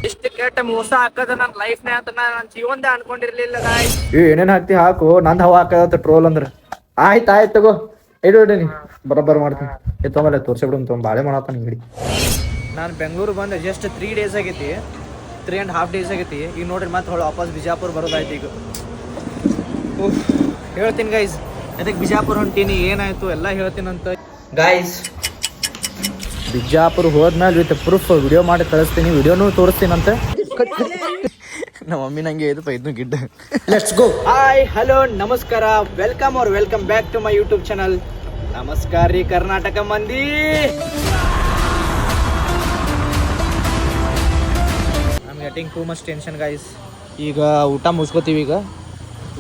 ಇಷ್ಟು ಕೆಟ್ಟ ಮೋಸ ಹಾಕದ ನನ್ನ ಲೈಫ್ನೇ ಅಂತ ನನ್ನ ಜೀವನದ ಅನ್ಕೊಂಡಿರ್ಲಿಲ್ಲ ಗಾಯ್ಸ್. ಏನೇನ್ ಹಾಕ್ತಿ ಹಾಕು, ನಂದ್ ಹವಾ ಹಾಕದ ಟ್ರೋಲ್ ಅಂದ್ರ ಆಯ್ತು ತಗೋ ಇಡೀನಿ ಬರೋಬ್ಬರ ಮಾಡ್ತೀನಿ. ತೊಗೊಂಬಲ್ಲ ತೋರ್ಸಿಬಿಡು ಬಾಳೆ ಮಾಡತ್ತ ನಿಂಗಡಿ. ನಾನು ಬೆಂಗಳೂರು ಬಂದು ಜಸ್ಟ್ 3 days ಆಗೈತಿ, 3.5 days ಆಗೈತಿ. ಈಗ ನೋಡ್ರಿ ಮತ್ತೆ ಹೊಳ್ಳಿ ವಾಪಸ್ ಬಿಜಾಪುರ ಬರೋದಾಯ್ತು. ಈಗ ಹೇಳ್ತೀನಿ ಗೈಸ್ ಅದಕ್ಕೆ ಬಿಜಾಪುರ ಹೊಂಟೀನಿ, ಏನಾಯ್ತು ಎಲ್ಲ ಹೇಳ್ತೀನಂತ ಗೈಸ್. ಬಿಜಾಪುರ ಹೋದ್ಮೇಲೆ ವಿತ್ ಪ್ರೂಫ್ ವಿಡಿಯೋ ಮಾಡಿ ಕಳಿಸ್ತೀನಿ, ವಿಡಿಯೋನು ತೋರಿಸ್ತೀನಂತ. ನಮ್ಮ ಮಮ್ಮಿ ನಂಗೆ ಇದು ಗಿಡ್ಡ. Let's go. ಹಾಯ್ ಹಲೋ ನಮಸ್ಕಾರ, welcome back to my YouTube channel. ನಮಸ್ಕಾರ ರೀ ಕರ್ನಾಟಕ ಮಂದಿ. I am getting too much tension guys. ಈಗ ಊಟ ಮುಗಿಸ್ಕೋತೀವಿ. ಈಗ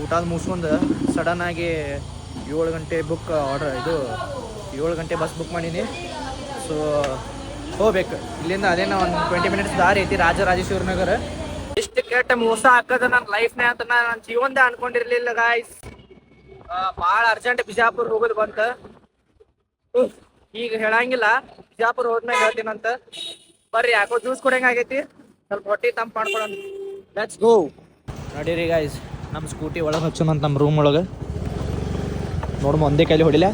ಊಟ ಮುಗಿಸ್ಕೊಂಡು ಸಡನ್ ಆಗಿ 7 ಗಂಟೆ ಬುಕ್ ಆರ್ಡರ್, ಇದು 7 ಗಂಟೆ ಬಸ್ ಬುಕ್ ಮಾಡೀನಿ. ಸೊ ಹೋಗ್ಬೇಕು ಇಲ್ಲಿಂದ. ಅದೇನೋ ಒಂದು 20 minutes ದಾರಿ ಐತಿ, ರಾಜರಾಜೇಶ್ವರಿ ನಗರ. ಇಷ್ಟು ಕೆಟ್ಟ ಮೋಸ ಹಾಕದ ನನ್ನ ಲೈಫ್ನೇ ಅಂತ ನನ್ನ ಜೀವನದ ಅನ್ಕೊಂಡಿರ್ಲಿಲ್ಲ ಗಾಯ್ಸ್. ಭಾಳ ಅರ್ಜೆಂಟ್ ಬಿಜಾಪುರ ಹೋಗೋದು ಬಂತ. ಈಗ ಹೇಳಂಗಿಲ್ಲ, ಬಿಜಾಪುರ ಹೋದ್ಮೇಲೆ ಹೇಳ್ತೀನಂತ. ಬರ್ರಿ, ಯಾಕೋ ಜ್ಯೂಸ್ ಕೊಡಂಗಾಗೈತಿ, ಸ್ವಲ್ಪ ಹೊಟ್ಟೆ ತಂಪು ಮಾಡ್ಕೊಳೋಣ. Let's go. ನಡೀರಿ ಗಾಯ್ಸ್, ನಮ್ಮ ಸ್ಕೂಟಿ ಒಳಗೆ ಹಚ್ಚೋಣಂತ ನಮ್ಮ ರೂಮ್ ಒಳಗೆ. ನೋಡ್ಮ ಒಂದೇ ಕೈಲಿ ಹೊಡಿಲ್ಲ.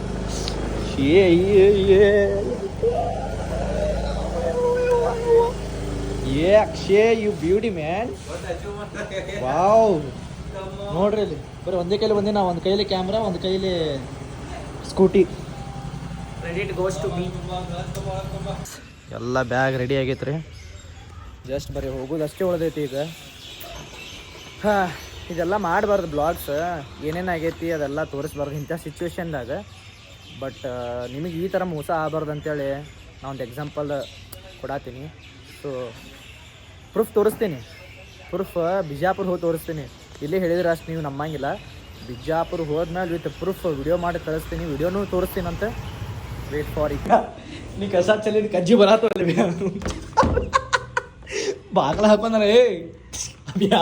Akshay you beauty man. Wow, ನೋಡ್ರಿ ಇಲ್ಲಿ ಬರೀ ಒಂದೇ ಕೈಲಿ ಬಂದಿ. ನಾವು ಒಂದು ಕೈಲಿ ಕ್ಯಾಮ್ರಾ, ಒಂದು ಕೈಲಿ Scooty. Ready to goes to me. ಎಲ್ಲ ಬ್ಯಾಗ್ ರೆಡಿ ಆಗೈತ್ರಿ. ಜಸ್ಟ್ ಬರೀ ಹೋಗೋದು ಅಷ್ಟೇ ಉಳ್ದೈತಿ ಈಗ. ಇದೆಲ್ಲ ಮಾಡಬಾರ್ದು ಬ್ಲಾಗ್ಸ್, ಏನೇನಾಗೈತಿ ಅದೆಲ್ಲ ತೋರಿಸ್ಬಾರ್ದು ಇಂಥ ಸಿಚುವೇಶನ್ದಾಗ. ಬಟ್ ನಿಮಗೆ ಈ ಥರ ಮೋಸ ಆಗಬಾರ್ದು ಅಂತೇಳಿ ನಾ ಒಂದು ಎಕ್ಸಾಂಪಲ್ ಕೊಡತ್ತೀನಿ. ಸೊ ಪ್ರೂಫ್ ತೋರಿಸ್ತೀನಿ, ಬಿಜಾಪುರ ಹೋಗಿ ತೋರಿಸ್ತೀನಿ. ಇಲ್ಲಿ ಹೇಳಿದ್ರೆ ಅಷ್ಟು ನೀವು ನಂಬಂಗಿಲ್ಲ. ಬಿಜಾಪುರ ಹೋದ್ಮೇಲೆ ವಿತ್ ಪ್ರೂಫ್ ವಿಡಿಯೋ ಮಾಡಿ ಕಳಿಸ್ತೀನಿ, ವಿಡಿಯೋನು ತೋರಿಸ್ತೀನಂತ. Wait for it. ನೀ ಕಸ ಚಲಿ ಕಜ್ಜಿ ಬರತ್ತ ಬಾಗ್ಲ ಹಾಕೊಂಡ ಅಬ್ಯಾ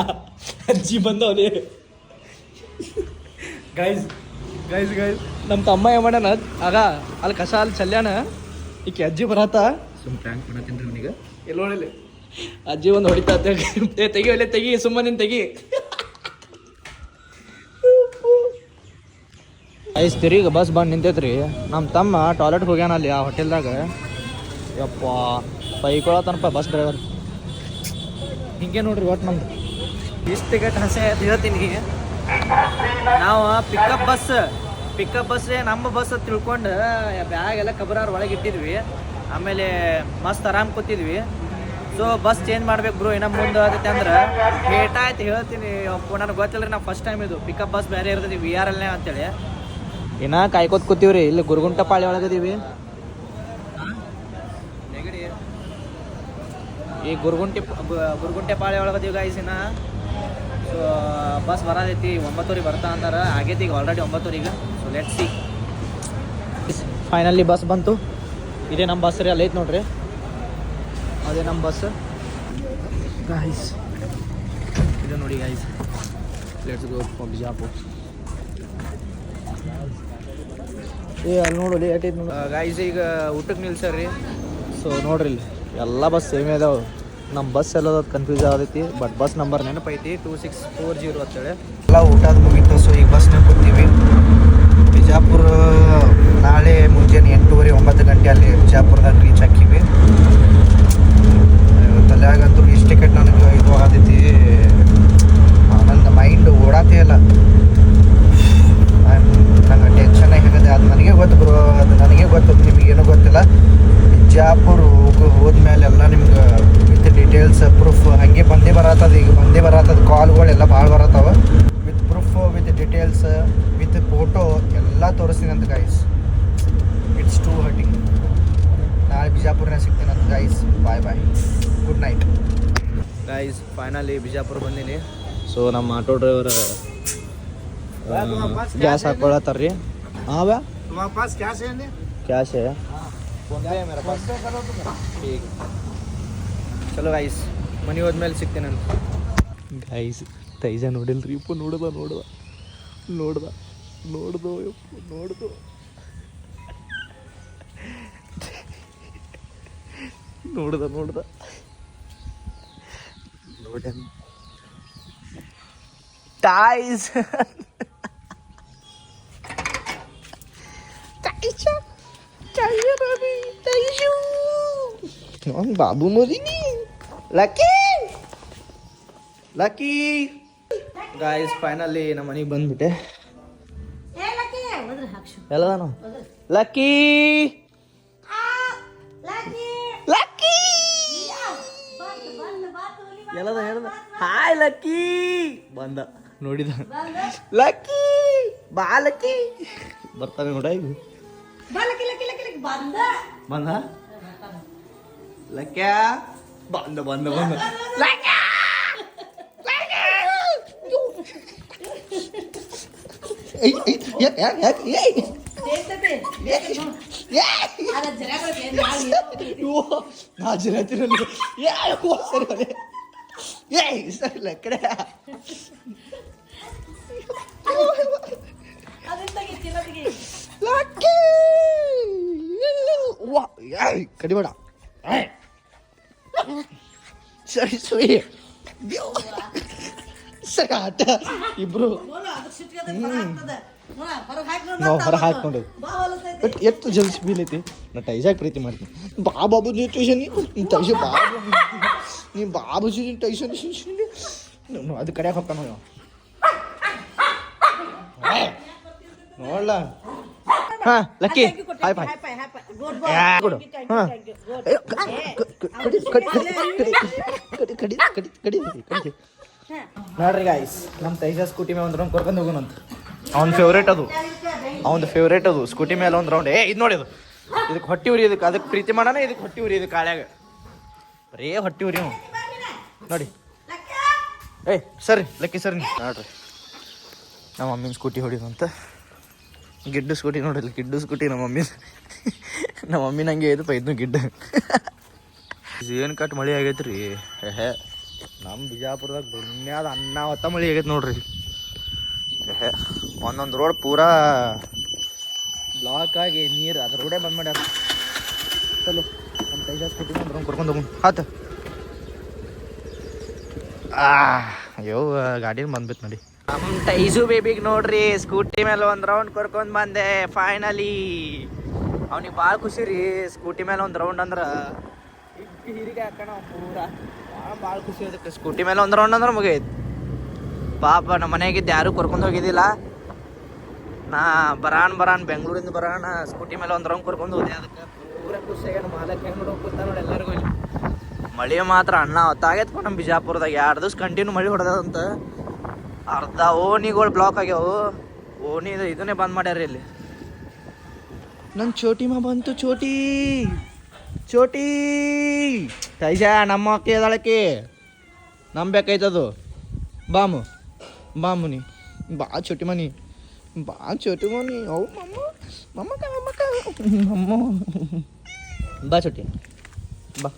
ಅಜ್ಜಿ ಬಂದವನೇ. ಗೈಸ್ ನಮ್ಮ ತಮ್ಮ ಏನ್ ಆಗ ಅಲ್ಲಿ ಕಸ ಅಲ್ಲಿ ಚಲ್ಯಾನ, ಈಕೆ ಅಜ್ಜಿ ಬರತ್ತ. ಸುಮ್ ಪ್ರ್ಯಾಂಕ್ ಮಾಡತ್ತೀನಿ ರೀ ಅವನಿಗೆ. ಎಲ್ಲಿ ನೋಡಿಲ್ಲ ಅಜ್ಜಿ ಒಂದು ಹೊಡಿತಾ ತೆಗಿ ಒಳ್ಳೆ ತೆಗಿ, ಸುಮ್ಮನಿನ್ ತೆಗಿ. ಐಸ್ ತಿರುಗಿ ಬಸ್ ಬಂದು ನಿಂತೈತ್ರಿ. ನಮ್ಮ ತಮ್ಮ ಟಾಯ್ಲೆಟ್ಗೆ ಹೋಗ್ಯಾನ ಅಲ್ಲಿ ಆ ಹೋಟೆಲ್ದಾಗ. ಯಪ್ಪ ಬೈಕೊಳತನಪ್ಪ ಬಸ್ ಡ್ರೈವರ್. ಹಿಂಗೆ ನೋಡ್ರಿ ಒಟ್ಟು ನಮ್ದು ಇಷ್ಟು ಗಟ್ಟು ಹಸೆ ಹೇಳ್ತೀನಿ. ನಾವು ಪಿಕಪ್ ಬಸ್ ನಮ್ಮ ಬಸ್ ತಿಳ್ಕೊಂಡು ಬ್ಯಾಗ್ ಎಲ್ಲ ಕಬರಾರ್ ಒಳಗೆ ಇಟ್ಟಿದ್ವಿ. ಆಮೇಲೆ ಮಸ್ತ್ ಆರಾಮ್ ಕೂತಿದ್ವಿ. ಸೊ ಬಸ್ ಚೇಂಜ್ ಮಾಡ್ಬೇಕು ಬ್ರೋ, ಇನ್ನೂ ಮುಂದೆ ಆಗುತ್ತೆ ಅಂದ್ರೆ ಲೇಟ್ ಆಯ್ತು ಹೇಳ್ತೀನಿ. ನನಗೆ ಗೊತ್ತಿಲ್ಲ ರೀ, ನಾವು ಫಸ್ಟ್ ಟೈಮ್ ಇದು ಪಿಕಪ್ ಬಸ್ ಬೇರೆ ಇರ್ತೈತಿ VRL ಅಂತೇಳಿ. ಇನ್ನ ಕಾಯ್ಕೋತ ಕೂತೀವ್ರಿ. ಇಲ್ಲಿ ಗುರುಗುಂಟ ಪಾಳಿ ಒಳಗದೀವಿ. ಈ ಗುರುಗುಂಟೆ ಪಾಳಿ ಒಳಗದೀವಿ ಗಾಯ್ಸ್. ಇನ್ನ ಸೊ ಬಸ್ ಬರೋದೈತಿ 9 ಬರ್ತಾ ಅಂದಾರ. ಆಗೈತಿ ಈಗ already 9. So let see. Finally bus ಬಂತು. ಇದೇ ನಮ್ಮ ಬಸ್ ರೀ, ಅಲ್ಲೈತೆ ನೋಡ್ರಿ, ಅದೇ ನಮ್ಮ ಬಸ್ ಗಾಯ್ಸ್. ಇದು ನೋಡಿ guys, let's go for Bijapur. ಅಲ್ಲಿ ನೋಡಲಿ ಏಟೈತೆ ನೋಡಿ ಗಾಯ್ಸ್. ಈಗ ಊಟಕ್ಕೆ ನಿಲ್ಸರ್ರಿ. ಸೊ ನೋಡ್ರಿ ಇಲ್ಲಿ ಎಲ್ಲ ಬಸ್ ಸೇಮೇ ಅದಾವೆ. ನಮ್ಮ ಬಸ್ ಎಲ್ಲದ ಕನ್ಫ್ಯೂಸ್ ಆಗೈತಿ, ಬಟ್ ಬಸ್ ನಂಬರ್ ನೆನಪೈತಿ 2640 ಅಂತೇಳಿ. ಎಲ್ಲ ಊಟದ ಮುಗೀತು. ಸೊ ಈಗ ಬಸ್ನಾಗ ಕೂತೀವಿ. ಬಿಜಾಪುರ ನಾಳೆ ಮುಂಜಾನೆ 8:30 9 ಗಂಟೆ ಅಲ್ಲಿ ಬಿಜಾಪುರದಾಗ ರೀಚ್ ಹಾಕಿವಿ. ತಲೆಯಾಗಂತೂ ಇಷ್ಟು ಟಿಕೆಟ್ ನನಗೆ ಇದು ಆಗತೈತಿ, ನನ್ನ ಮೈಂಡ್ ಓಡಾತೇ ಇಲ್ಲ. ನಂಗೆ ಟೆನ್ಷನ್ ಹೇಗದೆ ಅದು ನನಗೆ ಗೊತ್ತು ಬ್ರೋ, ಅದು ನನಗೆ ಗೊತ್ತು, ನಿಮಗೇನು ಗೊತ್ತಿಲ್ಲ. ಬಿಜಾಪುರ ಹೋದ್ಮೇಲೆ ಎಲ್ಲ ನಿಮ್ಗೆ ವಿತ್ ಡೀಟೇಲ್ಸ್ ಪ್ರೂಫ್ ಹಾಗೆ ಬಂದೇ ಬರತ್ತದ. ಕಾಲ್ಗಳೆಲ್ಲ ಭಾಳ ಬರತ್ತವ. With proof, with details, with photo ಎಲ್ಲ ತೋರಿಸ್ತೀನಿ ಅಂತ ಗೈಸ್. It's two hurting. ನಾಳೆ ಬಿಜಾಪುರನೇ ಸಿಗ್ತೀನಿ ಅಂತ guys. Bye good night guys. Finally Bijapur ಬಂದೀನಿ. ಸೊ ನಮ್ಮ ಆಟೋ ಡ್ರೈವರ್ ಗ್ಯಾಸ್ ಹಾಕೊಳತ್ತಾರ್ರಿ. ಹಾಂ ಬ್ಯಾ ಕ್ಯಾಶ್ ಹೇ ಮೇರಾ ಪಾಸ್. ठीक ಚಲೋ ಗೈಸ್, ಮನೆ ಹೋದ್ಮೇಲೆ ಸಿಗ್ತೇನೆ ಅಂತ ಗೈಸ್. ತೈಜ ನೋಡಿಲ್ರಿ ಇಪ್ಪ. ನೋಡ್ದು ನೋಡ್ದ ನೋಡ ಟಾಯ್ಸ್ ಬಾಬು ಮೋದಿನಿ ಲಕ್ಕಿ ಲಕ್ಕಿ ಗಾಯ್ಸ್ ಫೈನಲಿ ನಮ್ಮ ಮನೆಗೆ ಬಂದ್ಬಿಟ್ಟೆ ಎಲ್ಲದಾನು ಲಕ್ಕಿ ಲಕ್ಕಿ ಎಲ್ಲದ ಹೇಳ್ದ ಹಾಯ್ ಲಕ್ಕಿ ಬಂದ ನೋಡಿದ ಲಕ್ಕಿ ಬಾ ಲಕ್ಕಿ ಬರ್ತಾನೆ ನೋಡ ಈಗ ಬಂದ ಲಕ್ಯ ಬಂದ ಬಂದ ಬಂದ ಕಡೆ ಕಡಿಬೇಡ ಸರಿ ಸರಿ ಸರಿ ಆಟ ಇಬ್ರು ನಾವು ಹೊರ ಹಾಕೊಂಡು ಬಟ್ ಎಷ್ಟು ಜಲ್ಸಿ ಬೀಲೈತಿ ನಾ ಟೈಸಾಗಿ ಪ್ರೀತಿ ಮಾಡ್ತೀನಿ ಬಾಬು ಟ್ಯೂಷನ್ ಟೈಸ ಬಾಬು ನೀ ಬಾಬು ಟೈಸನ್ ಅದು ಕಡೆಯಾಗ ಹೋಗ್ತಾನ ನೋಡ್ಲ ಹಾ ಲಕ್ಕಿ ಹಾಯ್ ಬಾಯ್ ಕೊಡು ಹಾಂ ಕಡಿ ನೋಡ್ರಿ ಗಾಯ್ಸ್ ನಮ್ಮ ತೈಜ ಸ್ಕೂಟಿ ಮೇಲೆ ಒಂದು ರೌಂಡ್ ಕರ್ಕೊಂಡು ಹೋಗೋಣಂತ ಅವ್ನ ಫೇವ್ರೇಟ್ ಅದು ಸ್ಕೂಟಿ ಮೇಲೆ ಒಂದು ರೌಂಡ್ ಇದು ನೋಡಿ ಅದು ಇದಕ್ಕೆ ಹೊಟ್ಟಿ ಉರಿ ಅದಕ್ಕೆ ಪ್ರೀತಿ ಮಾಡೋಣ ಇದಕ್ಕೆ ಹೊಟ್ಟಿ ಉರಿ ಇದು ಕಾಳ್ಯಾಗ ಬರೇ ಹೊಟ್ಟಿ ಉರಿ ನೋಡಿ ಸರಿ ಲಕ್ಕಿ ಸರಿ ನೋಡ್ರಿ ನಮ್ಮ ಮಮ್ಮಿನ ಸ್ಕೂಟಿ ಹೊಡಿದಂತ ಗಿಡ್ಡು ಸ್ಕೂಟಿ ನೋಡಿಲ್ಲ ಗಿಡ್ಡು ಸ್ಕೂಟಿ ನಮ್ಮ ಮಮ್ಮಿ ನಂಗೆ ಇದು ಇದನ್ನು ಗಿಡ್ಡು ಏನು ಕಟ್ ಮಳೆ ಆಗೈತೆ ರೀ ನಮ್ಮ ಬಿಜಾಪುರದಾಗ ದುನ್ಯಾದ ಅನ್ನ ಹೊತ್ತ ಮಳೆ ಆಗೈತೆ ನೋಡ್ರಿ ಒಂದೊಂದು ರೋಡ್ ಪೂರಾ ಬ್ಲಾಕ್ ಆಗಿ ನೀರು ಅದ್ರ ರೋಡೇ ಬಂದ್ ಮಾಡ್ಯಾರ ಚಲೋ ನಮ್ಮ ತೈಜ ಸ್ಕೂಟಿ ಒಂದು ಕರ್ಕೊಂಡು ಹೋಗೋಣ ಆತ ಅಯ್ಯೋ ಗಾಡಿ ಬಂದ್ಬಿಟ್ಟು ನೋಡಿ ನಮ್ಮ ಟೈಸು ಬೇಬಿಗೆ ನೋಡ್ರಿ ಸ್ಕೂಟಿ ಮೇಲೆ ಒಂದು ರೌಂಡ್ ಕರ್ಕೊಂಡು ಬಂದೆ ಫೈನಲಿ ಅವ್ನಿಗೆ ಭಾಳ ಖುಷಿ ರೀ ಸ್ಕೂಟಿ ಮೇಲೆ ಒಂದು ರೌಂಡ್ ಅಂದ್ರೆ ಹೀರಿಗೆ ಹಾಕೋಣ ಪೂರ ಭಾಳ ಖುಷಿ ಅದಕ್ಕೆ ಸ್ಕೂಟಿ ಮೇಲೆ ಒಂದು ರೌಂಡ್ ಅಂದ್ರೆ ಮುಗಿಯೈತಿ ಪಾಪ ನಮ್ಮ ಮನೆಯಾಗಿದ್ದು ಯಾರೂ ಕರ್ಕೊಂಡು ಹೋಗಿದ್ದಿಲ್ಲ ನಾ ಬರಾನ್ ಬೆಂಗಳೂರಿಂದ ಬರಾಣ ಸ್ಕೂಟಿ ಮೇಲೆ ಒಂದು ರೌಂಡ್ ಕರ್ಕೊಂಡು ಹೋದೆ ಅದಕ್ಕೆ ಪೂರ ಖುಷಿ ಆಗ್ಯಾನ ಮಾಲಕ್ಕೆ ಹೆಂಗೆ ಹೋಗ್ತಾ ನೋಡಿ ಎಲ್ಲರಿಗೂ ಇಲ್ಲಿ ಮಳೆ ಮಾತ್ರ ಅಣ್ಣ ಹೊತ್ತಾಗೈತಪ್ಪ ನಮ್ಮ ಬಿಜಾಪುರದಾಗ 2 ದಿವ್ಸ ಕಂಟಿನ್ಯೂ ಮಳೆ ಹೊಡೆದಂತ ಅರ್ಧ ಓಣಿಗಳು ಬ್ಲಾಕ್ ಆಗ್ಯಾವು ಓಣಿ ಇದನ್ನೇ ಬಂದ್ ಮಾಡ್ಯಾರ ಇಲ್ಲಿ ನನ್ನ ಚೋಟಿ ಮಾ ಬಂತು ಚೋಟಿ ತೈಜ ನಮ್ಮ ಅಕ್ಕಿ ಅದಳಕ್ಕೆ ನಂಬೇಕಾಯ್ತದು ಬಾಮು ನೀ ಬಾ ಚೋಟಿ ಮನಿ ಅವು ಮಮ್ಮ ಬಾ ಚೋಟಿ ಬಾ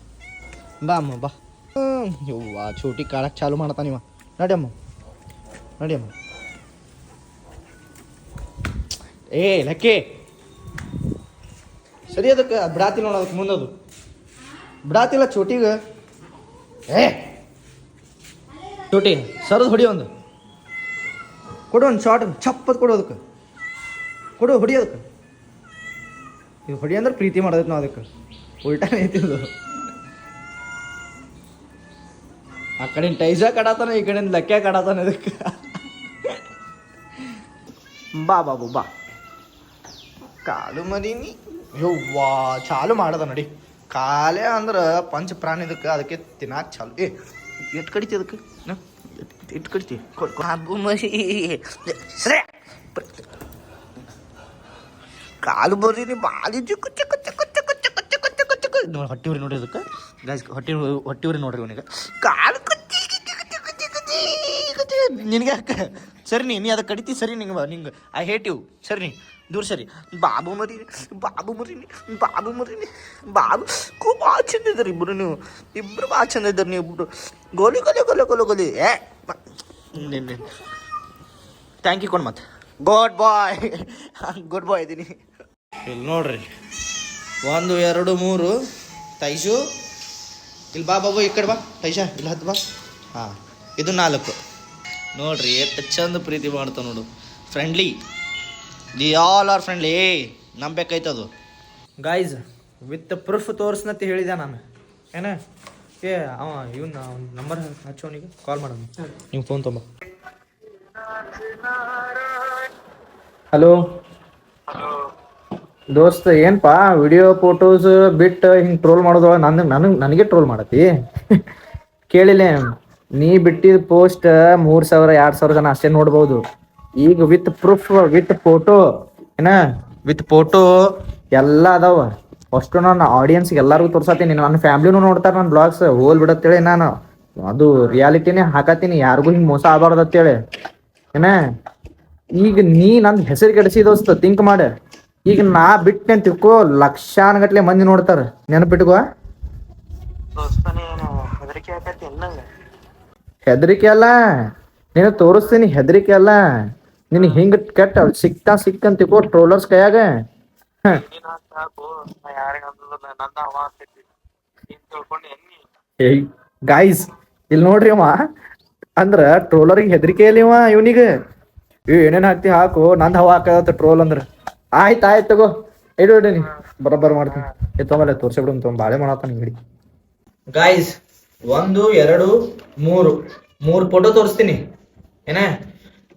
ಅಮ್ಮ ಬಾ ಯವ್ವಾ ಚೋಟಿ ಕಾಳಕ್ಕೆ ಚಾಲು ಮಾಡ್ತಾನಿವ ನಡಿಯಮ್ಮ ಏ ಲಕ್ಕಿ ಸರಿ ಅದಕ್ಕೆ ಬಿಡಾತಿಲ್ಲ ನೋಡ ಅದಕ್ಕೆ ಮುಂದದು ಬಿಡಾತಿಲ್ಲ ಚೋಟಿಗೆ ಚೋಟಿ ಸರದು ಹೊಡಿ ಒಂದು ಕೊಡು ಒಂದು ಶಾರ್ಟ್ ಚಪ್ಪತ್ ಕೊಡು ಅದಕ್ಕೆ ಹೊಡಿ ಅದಕ್ಕೆ ಇದು ಹೊಡಿ ಅಂದ್ರೆ ಪ್ರೀತಿ ಮಾಡೋದಕ್ಕೆ ನಾವು ಅದಕ್ಕೆ ಉಲ್ಟಾನೇ ಐತಿಲ್ಲ ಆ ಕಡೆ ಟೈಜ ಕಡಾತಾನ ಈ ಕಡೆಯಿಂದ ಲಕ್ಕ ಕಡಾತಾನ ಇದಕ್ಕೆ ಬಾ ಕಾಲು ಮರೀನಿ ಯವ್ವಾ ಚಾಲು ಮಾಡದ ನೋಡಿ ಕಾಲೇ ಅಂದ್ರೆ ಪಂಚ ಪ್ರಾಣಿ ಇದಕ್ಕೆ ಅದಕ್ಕೆ ತಿನ್ನಾಕ ಚಾಲು ಎಷ್ಟು ಕಡಿತಿ ಅದಕ್ಕೆ ಇಟ್ಟು ಕಡಿತಿ ಕಾಲು ಬರೀನಿ ಬಾಲಿ ಚಿಕ್ಕ ನೋಡಿ ಹೊಟ್ಟಿ ಉರಿ ನೋಡಿ ಅದಕ್ಕೆ ಗಾಯ್ಸ್ ಹೊಟ್ಟಿ ಉರಿ ನೋಡ್ರಿ ಅವನಿಗೆ ಕಾಲು ನಿನಗೆ ಅಕ್ಕ ಸರಿ ನೀ ಅದಕ್ಕೆ ಕಡಿತಿ ಸರಿ ನಿಂಗೆ ಐ ಹೇಟ್ ಯು ಸರಿ ನೀ ದೂರ ಸರಿ ಬಾಬು ಮರೀನಿ ಭಾಳ ಚಂದ ಇದ್ದಾರೆ ಇಬ್ಬರು ಭಾಳ ಚಂದ ಇದ್ದಾರೆ ನೀವು ಇಬ್ಬರು ಗೋಲಿ ಥ್ಯಾಂಕ್ ಯು ಕೊಂಡು ಮತ್ತೆ ಗುಡ್ ಬಾಯ್ ಇದ್ದೀನಿ ಇಲ್ಲಿ ನೋಡ್ರಿ 1 2 3 ತೈಜು ಇಲ್ಲಿ ಬಾ ಬಾಬು ಈ ಕಡೆ ಬಾ ಪೈಸಾ ಇಲ್ಲಿ ಹತ್ತು ಬಾ ಹಾಂ ಇದು 4 ನೋಡ್ರಿ ಎಷ್ಟು ಚಂದ ಪ್ರೀತಿ ಮಾಡ್ತಾವ ನೋಡು friendly the all are friendly ನಂಬೇಕಾಯ್ತದು ಗೈಸ್ ವಿತ್ ಪ್ರೂಫ್ ತೋರಿಸ್ನಂತ ಹೇಳಿದೆ ನಾನು ಏನ ಏ ಅವ ಇವನ್ನ ನಂಬರ್ ಹಚ್ಚೋನಿಗೆ ಕಾಲ್ ಮಾಡೋಣ ನೀವು ಫೋನ್ ತೊಂಬ ಹಲೋ ದೋಸ್ತ್ ಏನಪ್ಪಾ ವಿಡಿಯೋ ಫೋಟೋಸ್ ಬಿಟ್ಟು ಹಿಂಗೆ ಟ್ರೋಲ್ ಮಾಡೋದು ನನಗೆ ಟ್ರೋಲ್ ಮಾಡತ್ತಿ ಕೇಳಿಲ್ಲ ನೀ ಬಿಟ್ಟಿದ ಪೋಸ್ಟ್ 3,000 2,000 ಜನ ಅಷ್ಟೇ ನೋಡ್ಬೋದು ಈಗ ವಿತ್ ಪ್ರೂಫ್ ವಿತ್ ಫೋಟೋ ಏನ ವಿತ್ ಫೋಟೋ ಎಲ್ಲ ಅದಾವ ಅಷ್ಟು ನಾನು ಆಡಿಯನ್ಸ್ಗೆ ಎಲ್ಲರಿಗೂ ತೋರ್ಸತ್ತೀನಿ ನನ್ನ ಫ್ಯಾಮ್ಲಿನೂ ನೋಡ್ತಾರೆ ನನ್ನ ಬ್ಲಾಗ್ಸ್ ಹೋಲ್ ಬಿಡತ್ತೇಳಿ ನಾನು ಅದು ರಿಯಾಲಿಟಿನೇ ಹಾಕತ್ತೀನಿ ಯಾರಿಗೂ ಹಿಂಗೆ ಮೋಸ ಆಗಬಾರ್ದು ಅಂತೇಳಿ ಏನ ಈಗ ನೀ ನಂದು ಹೆಸರು ಕೆಡಿಸಿ ದೋಸ್ತ ಥಿಂಕ್ ಮಾಡ ಈಗ ನಾ ಬಿಟ್ಟೆ ಅಂತ ತಿಳ್ಕೊ ಲಕ್ಷಾನುಗಟ್ಲೆ ಮಂದಿ ನೋಡ್ತಾರ ನೆನಪಿಟ್ಕೋ ಹೆದರಿಕೆ ಅಲ್ಲ ನೀನು ತೋರಿಸ್ತೀನಿ ಹೆದರಿಕೆ ಅಲ್ಲ ನಿನಗೆ ಹಿಂಗ ಕೆಟ್ಟ ಸಿಕ್ಕಂತ ತಿಳ್ಕೊ ಟ್ರೋಲರ್ಸ್ ಕೈಯಾಗ ಗಾಯ್ಸ್ ಇಲ್ಲಿ ನೋಡ್ರಿ ಅವ ಅಂದ್ರ ಟ್ರೋಲರ್ಗೆ ಹೆದರಿಕೆ ಇಲ್ಲ ಇವ ಇವನಿಗೆ ಏನೇನ್ ಹಾಕ್ತಿ ಹಾಕು ನಂದ್ ಹವಾ ಹಾಕತ್ತ ಟ್ರೋಲ್ ಅಂದ್ರ ಆಯ್ತು ತಗೋ ಇಡು ನೀ ಬರೋಬ್ಬರ ಮಾಡ್ತೀನಿ ತೊಗೊಂಬಲ್ಲ ತೋರ್ಸಿ ಬಿಡು ತೊಗೊಂಡ್ ಬಾಳೆ ಮಾಡತ್ತ ಹಿಡಿ ಗಾಯ್ಸ್ 1 2 3 ಫೋಟೋ ತೋರಿಸ್ತೀನಿ ಏನ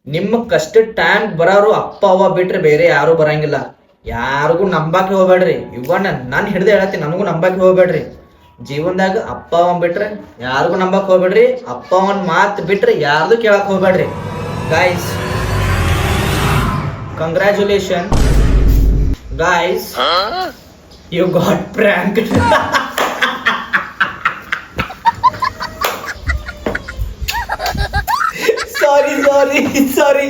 ನಿಮ್ಮ ಕಷ್ಟ ಟೈಮ್ ಬರೋರು ಅಪ್ಪ ಅವ್ವ ಬಿಟ್ರೆ ಬೇರೆ ಯಾರು ಬರಂಗಿಲ್ಲ ಯಾರಿಗೂ ನಂಬಾಕೆ ಹೋಗ್ಬೇಡ್ರಿ ಇವನ್ನ ನಾನು ಹಿಡ್ದೆ ಹೇಳತ್ತೀನಿ ನನಗೂ ನಂಬಾಕೆ ಹೋಗ್ಬೇಡ್ರಿ ಜೀವನದಾಗ ಅಪ್ಪ ಅವನ್ ಬಿಟ್ರೆ ಯಾರಿಗೂ ನಂಬಕ್ ಹೋಗ್ಬೇಡ್ರಿ ಅಪ್ಪ ಅವನ್ ಮಾತು ಬಿಟ್ರೆ ಯಾರ್ದು ಕೇಳಕ್ ಹೋಗ್ಬೇಡ್ರಿ guys congratulation guys you got prank sorry